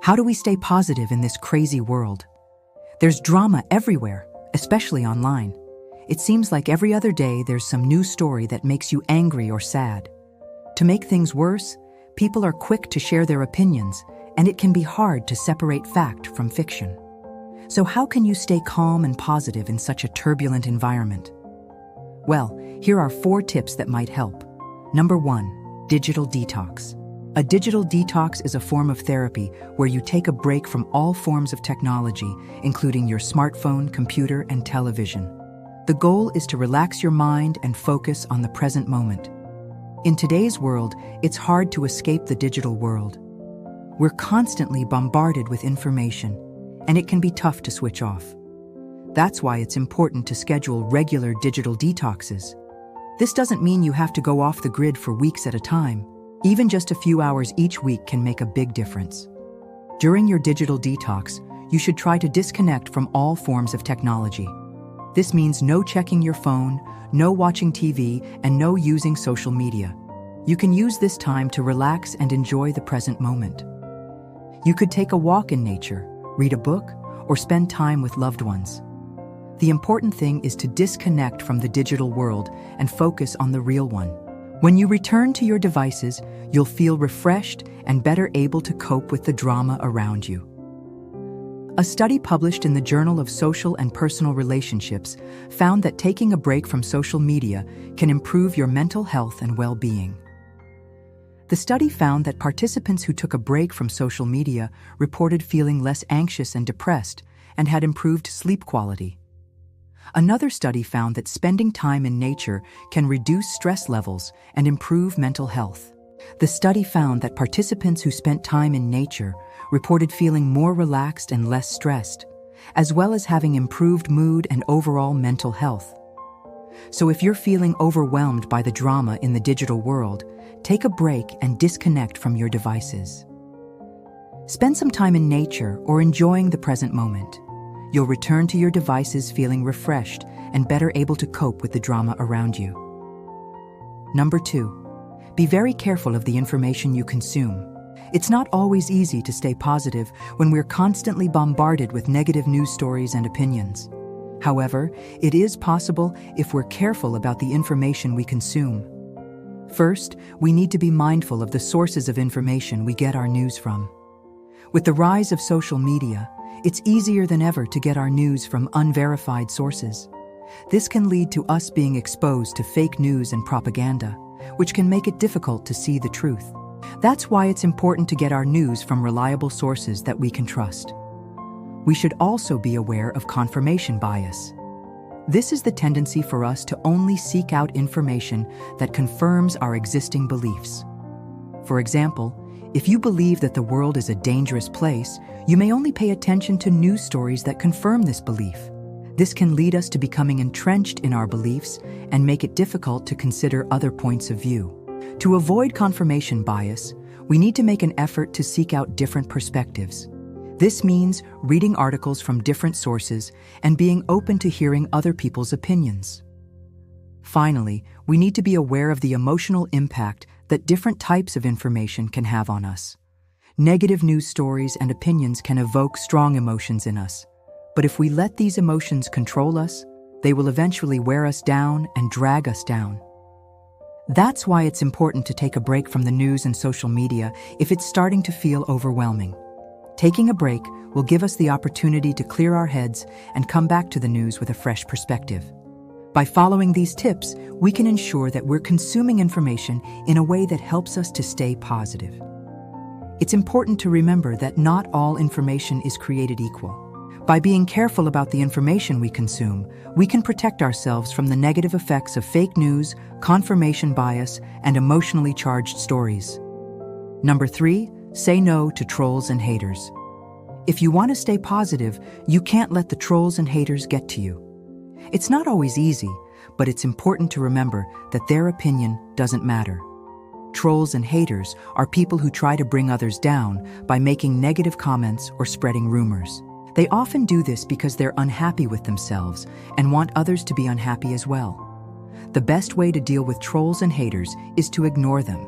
How do we stay positive in this crazy world? There's drama everywhere, especially online. It seems like every other day there's some new story that makes you angry or sad. To make things worse, people are quick to share their opinions, and it can be hard to separate fact from fiction. So how can you stay calm and positive in such a turbulent environment? Well, here are 4 tips that might help. Number 1, digital detox. A digital detox is a form of therapy where you take a break from all forms of technology, including your smartphone, computer, and television. The goal is to relax your mind and focus on the present moment. In today's world, it's hard to escape the digital world. We're constantly bombarded with information, and it can be tough to switch off. That's why it's important to schedule regular digital detoxes. This doesn't mean you have to go off the grid for weeks at a time. Even just a few hours each week can make a big difference. During your digital detox, you should try to disconnect from all forms of technology. This means no checking your phone, no watching TV, and no using social media. You can use this time to relax and enjoy the present moment. You could take a walk in nature, read a book, or spend time with loved ones. The important thing is to disconnect from the digital world and focus on the real one. When you return to your devices, you'll feel refreshed and better able to cope with the drama around you. A study published in the Journal of Social and Personal Relationships found that taking a break from social media can improve your mental health and well-being. The study found that participants who took a break from social media reported feeling less anxious and depressed and had improved sleep quality. Another study found that spending time in nature can reduce stress levels and improve mental health. The study found that participants who spent time in nature reported feeling more relaxed and less stressed, as well as having improved mood and overall mental health. So if you're feeling overwhelmed by the drama in the digital world, take a break and disconnect from your devices. Spend some time in nature or enjoying the present moment. You'll return to your devices feeling refreshed and better able to cope with the drama around you. Number 2, be very careful of the information you consume. It's not always easy to stay positive when we're constantly bombarded with negative news stories and opinions. However, it is possible if we're careful about the information we consume. First, we need to be mindful of the sources of information we get our news from. With the rise of social media, it's easier than ever to get our news from unverified sources. This can lead to us being exposed to fake news and propaganda, which can make it difficult to see the truth. That's why it's important to get our news from reliable sources that we can trust. We should also be aware of confirmation bias. This is the tendency for us to only seek out information that confirms our existing beliefs. For example, if you believe that the world is a dangerous place, you may only pay attention to news stories that confirm this belief. This can lead us to becoming entrenched in our beliefs and make it difficult to consider other points of view. To avoid confirmation bias, we need to make an effort to seek out different perspectives. This means reading articles from different sources and being open to hearing other people's opinions. Finally, we need to be aware of the emotional impact that different types of information can have on us. Negative news stories and opinions can evoke strong emotions in us, but if we let these emotions control us, they will eventually wear us down and drag us down. That's why it's important to take a break from the news and social media if it's starting to feel overwhelming. Taking a break will give us the opportunity to clear our heads and come back to the news with a fresh perspective. By following these tips, we can ensure that we're consuming information in a way that helps us to stay positive. It's important to remember that not all information is created equal. By being careful about the information we consume, we can protect ourselves from the negative effects of fake news, confirmation bias, and emotionally charged stories. Number 3, say no to trolls and haters. If you want to stay positive, you can't let the trolls and haters get to you. It's not always easy, but it's important to remember that their opinion doesn't matter. Trolls and haters are people who try to bring others down by making negative comments or spreading rumors. They often do this because they're unhappy with themselves and want others to be unhappy as well. The best way to deal with trolls and haters is to ignore them.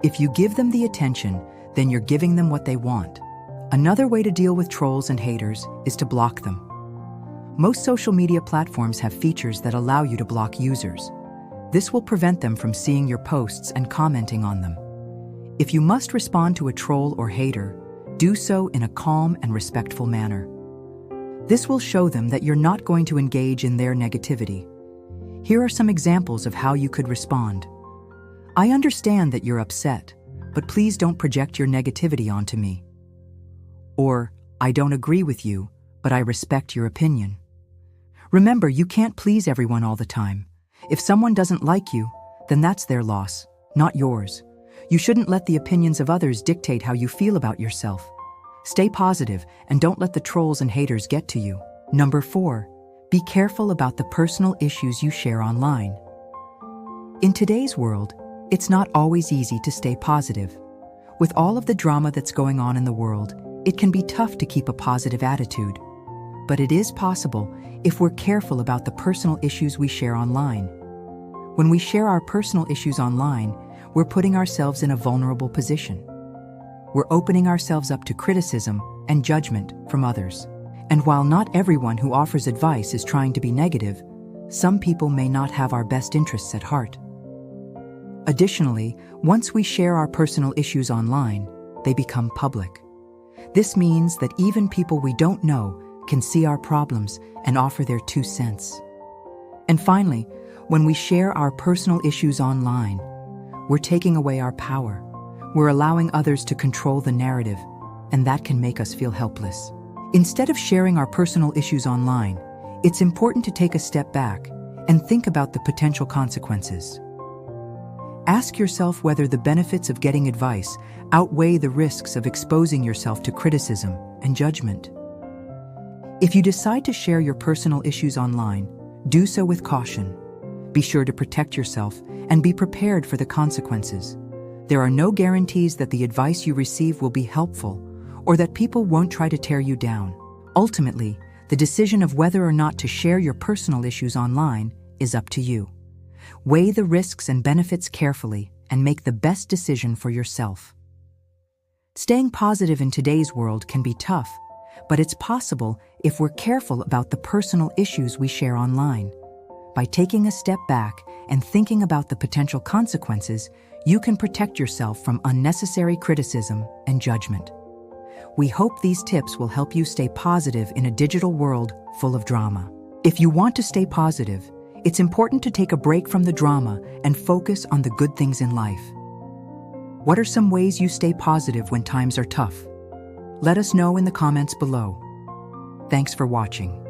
If you give them the attention, then you're giving them what they want. Another way to deal with trolls and haters is to block them. Most social media platforms have features that allow you to block users. This will prevent them from seeing your posts and commenting on them. If you must respond to a troll or hater, do so in a calm and respectful manner. This will show them that you're not going to engage in their negativity. Here are some examples of how you could respond. I understand that you're upset, but please don't project your negativity onto me. Or, I don't agree with you, but I respect your opinion. Remember, you can't please everyone all the time. If someone doesn't like you, then that's their loss, not yours. You shouldn't let the opinions of others dictate how you feel about yourself. Stay positive and don't let the trolls and haters get to you. Number 4, be careful about the personal issues you share online. In today's world, it's not always easy to stay positive. With all of the drama that's going on in the world, it can be tough to keep a positive attitude. But it is possible if we're careful about the personal issues we share online. When we share our personal issues online, we're putting ourselves in a vulnerable position. We're opening ourselves up to criticism and judgment from others. And while not everyone who offers advice is trying to be negative, some people may not have our best interests at heart. Additionally, once we share our personal issues online, they become public. This means that even people we don't know can see our problems and offer their 2 cents. And finally, when we share our personal issues online, we're taking away our power. We're allowing others to control the narrative, and that can make us feel helpless. Instead of sharing our personal issues online, it's important to take a step back and think about the potential consequences. Ask yourself whether the benefits of getting advice outweigh the risks of exposing yourself to criticism and judgment. If you decide to share your personal issues online, do so with caution. Be sure to protect yourself and be prepared for the consequences. There are no guarantees that the advice you receive will be helpful or that people won't try to tear you down. Ultimately, the decision of whether or not to share your personal issues online is up to you. Weigh the risks and benefits carefully and make the best decision for yourself. Staying positive in today's world can be tough, but it's possible if we're careful about the personal issues we share online. By taking a step back and thinking about the potential consequences, you can protect yourself from unnecessary criticism and judgment. We hope these tips will help you stay positive in a digital world full of drama. If you want to stay positive, it's important to take a break from the drama and focus on the good things in life. What are some ways you stay positive when times are tough? Let us know in the comments below. Thanks for watching.